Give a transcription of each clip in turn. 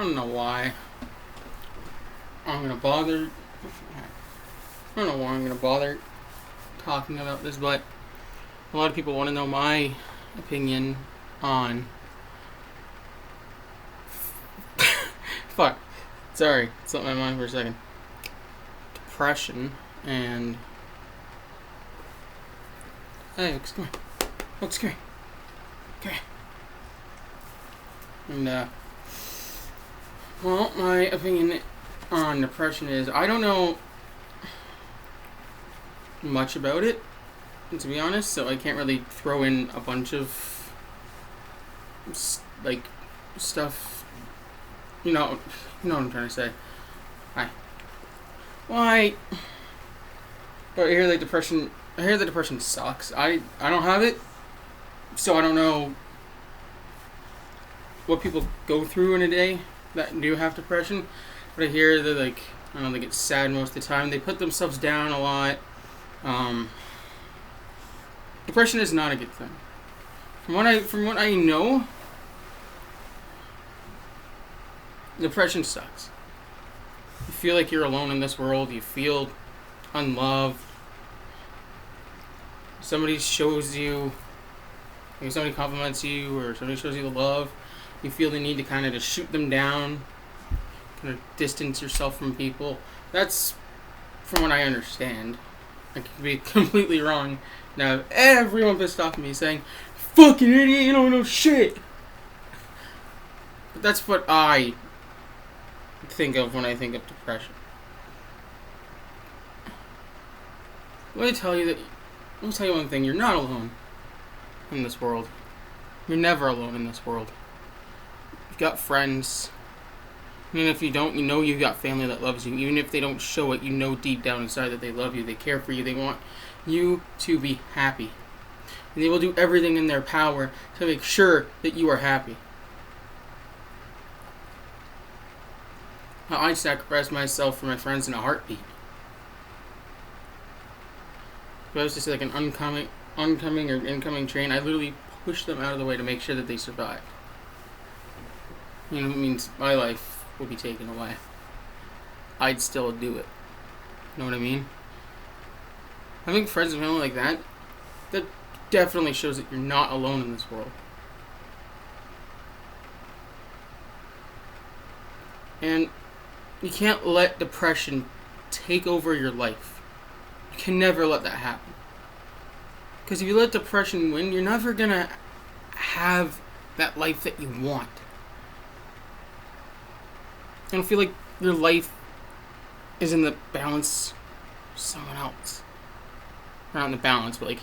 don't know why I'm gonna bother. I don't know why I'm gonna bother talking about this, but a lot of people want to know my opinion on. Fuck. Sorry, slipped my mind for a second. Depression and. Hey, Oaks, come here. Oaks, come here. Come here. And, well, my opinion on depression is I don't know much about it, to be honest, so I can't really throw in a bunch of, like, stuff. You know what I'm trying to say. Hi. Why? But I hear that depression sucks. I don't have it, so I don't know what people go through in a day that do have depression. But I hear that, like, I don't know, they get sad most of the time. They put themselves down a lot. Depression is not a good thing. From what I know, depression sucks. You feel like you're alone in this world. You feel unloved. Somebody shows you, if somebody compliments you or somebody shows you the love, you feel the need to kind of just shoot them down, kind of distance yourself from people. That's from what I understand. I could be completely wrong. Now, everyone pissed off at me saying, "Fucking idiot, you don't know shit." But that's what I think of when I think of depression. Let me tell you one thing. You're not alone in this world. You're never alone in this world. You've got friends. Even if you don't, you know you've got family that loves you. Even if they don't show it, you know deep down inside that they love you. They care for you. They want you to be happy. And they will do everything in their power to make sure that you are happy. I sacrifice myself for my friends in a heartbeat. If I was to say like an oncoming or incoming train, I literally push them out of the way to make sure that they survive. You know, it means my life will be taken away. I'd still do it. You know what I mean? Having friends and family like that definitely shows that you're not alone in this world. And you can't let depression take over your life. You can never let that happen. Because if you let depression win, you're never gonna have that life that you want. I don't feel like your life is in the balance of someone else. Not in the balance, but like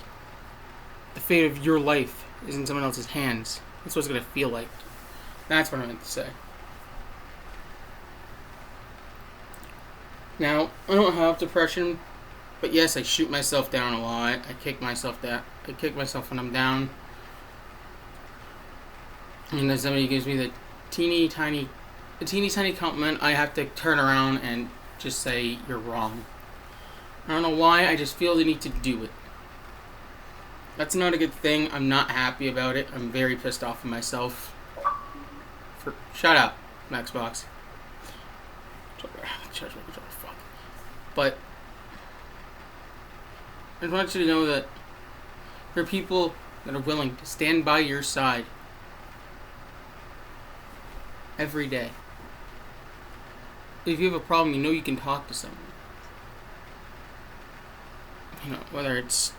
the fate of your life is in someone else's hands. That's what it's gonna feel like. That's what I meant to say. Now, I don't have depression, but yes, I shoot myself down a lot. I kick myself when I'm down. And then somebody gives me the teeny tiny compliment, I have to turn around and just say, "You're wrong." I don't know why, I just feel the need to do it. That's not a good thing. I'm not happy about it. I'm very pissed off with myself. Shut up, Xbox. Fuck. But I just want you to know that there are people that are willing to stand by your side every day. If you have a problem, you know you can talk to someone. You know, whether it's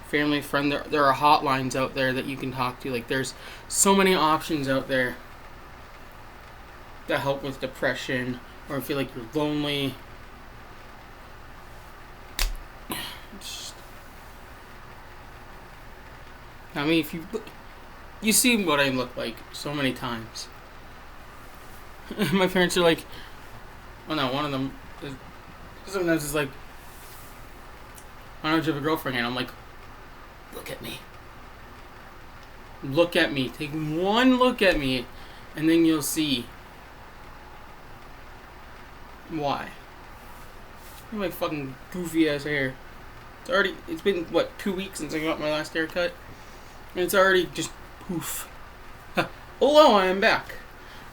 family, friend, there are hotlines out there that you can talk to. Like, there's so many options out there that help with depression or feel like you're lonely. I mean, if you see what I look like so many times. My parents are like, oh no, one of them is, sometimes is like, "Why don't you have a girlfriend?" And I'm like, "Look at me. Look at me. Take one look at me, and then you'll see why." Look at my fucking goofy ass hair. It's been, 2 weeks since I got my last haircut? And it's already just poof. Hello, I am back.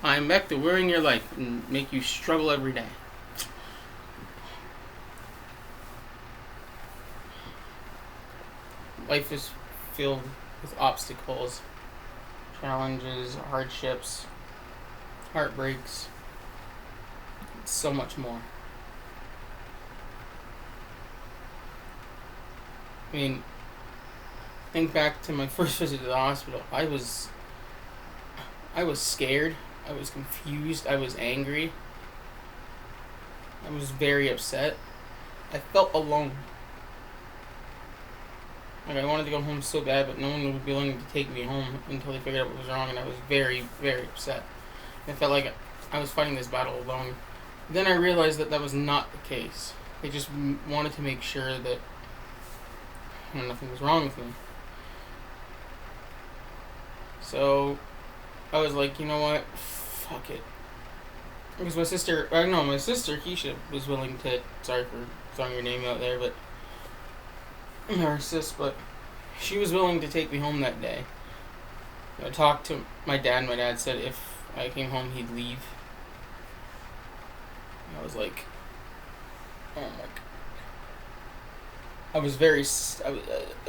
I'm back to ruin your life and make you struggle every day. Life is filled with obstacles, challenges, hardships, heartbreaks, so much more. I mean, think back to my first visit to the hospital. I was scared. I was confused. I was angry. I was very upset. I felt alone. Like, I wanted to go home so bad, but no one would be willing to take me home until they figured out what was wrong, and I was very, very upset. I felt like I was fighting this battle alone. Then I realized that was not the case. They just wanted to make sure that nothing was wrong with me. So I was like, you know what? Fuck it. Because my sister, Keisha, was willing to, sorry for throwing your name out there, but her sis, but she was willing to take me home that day. I talked to my dad. My dad said if I came home, he'd leave. I was like, oh my god.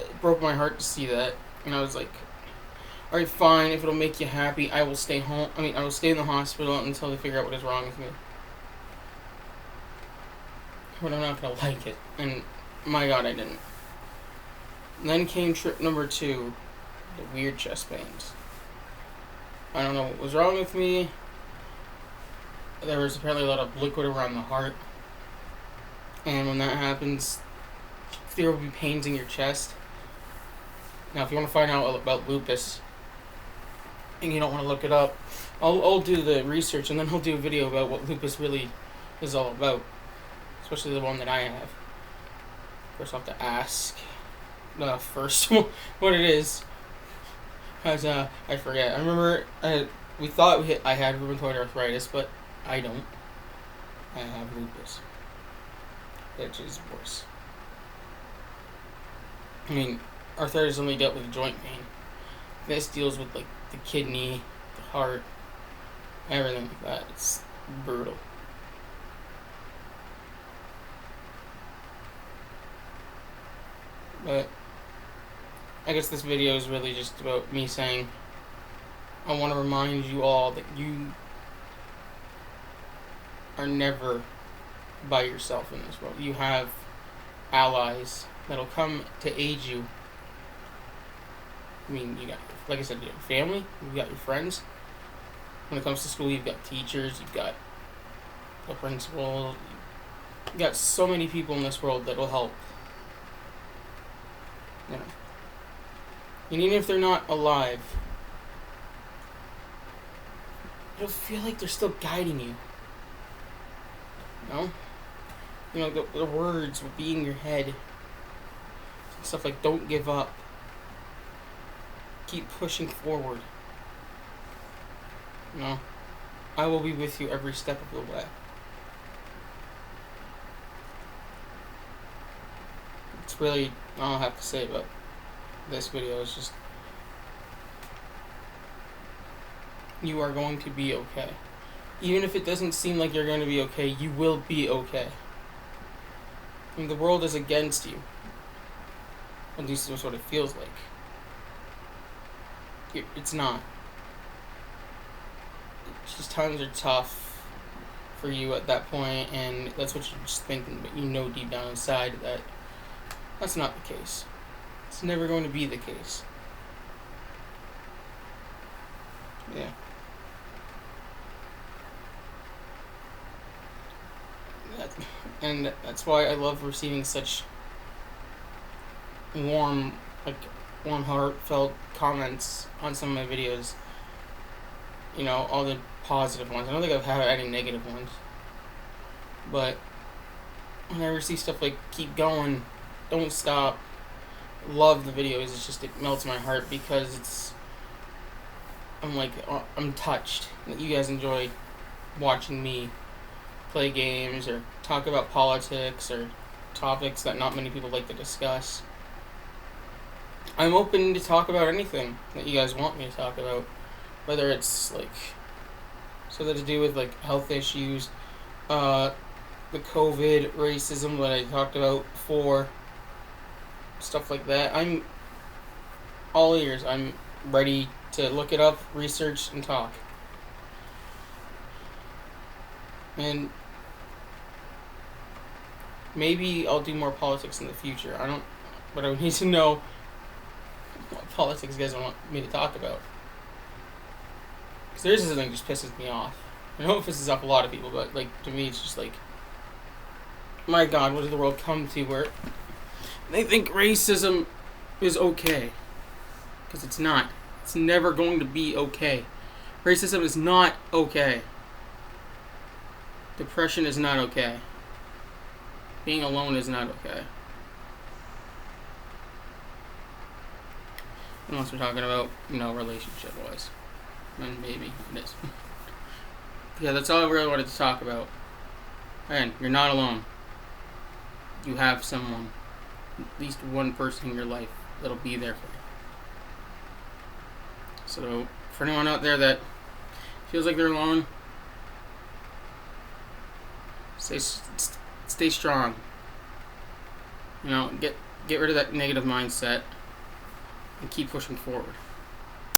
It broke my heart to see that. And I was like, alright, fine, if it'll make you happy, I will stay home. I will stay in the hospital until they figure out what is wrong with me. But I'm not gonna like it. And my god, I didn't. Then came trip number 2, the weird chest pains. I don't know what was wrong with me. There was apparently a lot of liquid around the heart. And when that happens, there will be pains in your chest. Now, if you want to find out about lupus, and you don't want to look it up, I'll do the research, and then I'll do a video about what lupus really is all about. Especially the one that I have. First, I'll have to ask first what it is. Because I forget. I remember we thought I had rheumatoid arthritis, but I don't. I have lupus. Which is worse. I mean, arthritis only dealt with joint pain. This deals with like the kidney, the heart, everything like that. It's brutal. But I guess this video is really just about me saying I want to remind you all that you are never by yourself in this world. You have allies that'll come to aid you. I mean, you got, like I said, you have family, you've got your friends. When it comes to school, you've got teachers, you've got the principal. You've got so many people in this world that will help. You know. And even if they're not alive, you'll feel like they're still guiding you. You know, the words will be in your head. Stuff like, don't give up. Keep pushing forward. I will be with you every step of the way. It's really all I have to say about this video. Is just, you are going to be okay. Even if it doesn't seem like you're going to be okay, you will be okay. I mean, the world is against you. At least that's what it feels like. It's not. It's just times are tough for you at that point, and that's what you're just thinking, but you know deep down inside that that's not the case. It's never going to be the case. Yeah. And that's why I love receiving such warm, heartfelt comments on some of my videos. You know, all the positive ones. I don't think I've had any negative ones. But when I receive stuff like, keep going, don't stop, love the videos, it's just, it melts my heart because I'm touched that you guys enjoy watching me play games or talk about politics or topics that not many people like to discuss. I'm open to talk about anything that you guys want me to talk about, whether it's like So that to do with like health issues, uh, the COVID, racism that I talked about before, stuff like that. I'm all ears. I'm ready to look it up, research, and talk. And maybe I'll do more politics in the future. I don't, but I need to know what politics you guys want me to talk about. Because there is something that just pisses me off. I know it pisses off a lot of people, but like to me, it's just like, my God, what did the world come to where they think racism is okay? Because it's not. It's never going to be okay. Racism is not okay. Depression is not okay. Being alone is not okay. Unless we're talking about, relationship-wise. Then maybe it is. Yeah, that's all I really wanted to talk about. Again, you're not alone. You have someone. At least one person in your life that'll be there for you. So, for anyone out there that feels like they're alone, stay strong. Get rid of that negative mindset and keep pushing forward.